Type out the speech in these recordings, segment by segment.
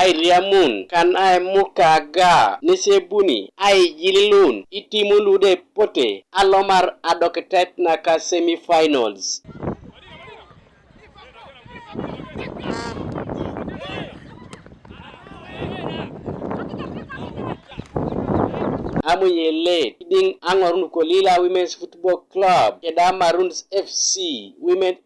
ai riamun kan ai mukaga nisebuni ai jililun itimulude pote alomar adoketet na ka semifinals. Amunye late ding angorun Olila Women's Football Club keda Maroon's FC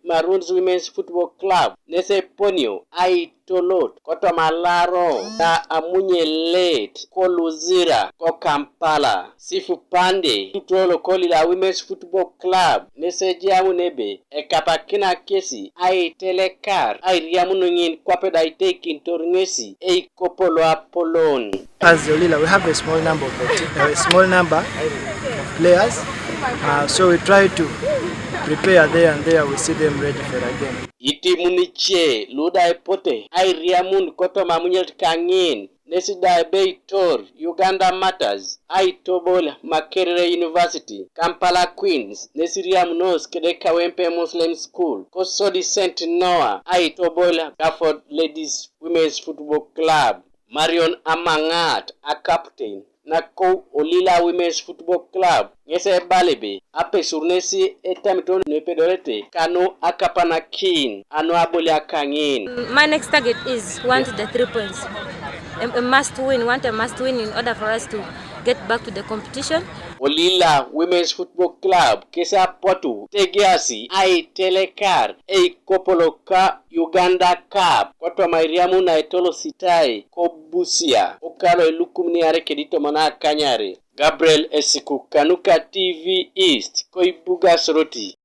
Maroon's Women's Football Club nese ponio ai tolot koto malaro da amunye late ko Luzira ko Kampala sifu pande tutolo Olila Women's Football Club nese jamu nebe e kapakina kesi ai telekar ai riamuno ngin kwapeda ite kintorngesi e kopolo apolon. As Olila, we have a small number of players, so we try to prepare there and there. We see them ready for the game. Iti muniche luda epote ai riamun koto mamunyel kangin nesida Ebeit Uganda Matters ai tobol Makerere University Kampala Queens nesiriam nos kedeka wempe Muslim School kosodi St. Noah ai tobol Gafford Ladies Women's Football Club Maroon Amangat a captain na ko Olila Women's Football Club ngese balebe ape surnesi etamiton nepedorete kano akapana kin ano abole akangin. My next target is want the 3 points. A must win in order for us to get back to the competition. Olila Women's Football Club kesa potu tegiasi ai telekar e kopoloka Uganda Cup koto mairiamu na etolo sitai ko Busia okalo elukumni are kedito mana kanyare. Gabriel Esiku Kanuka TV East Koibuga Soroti.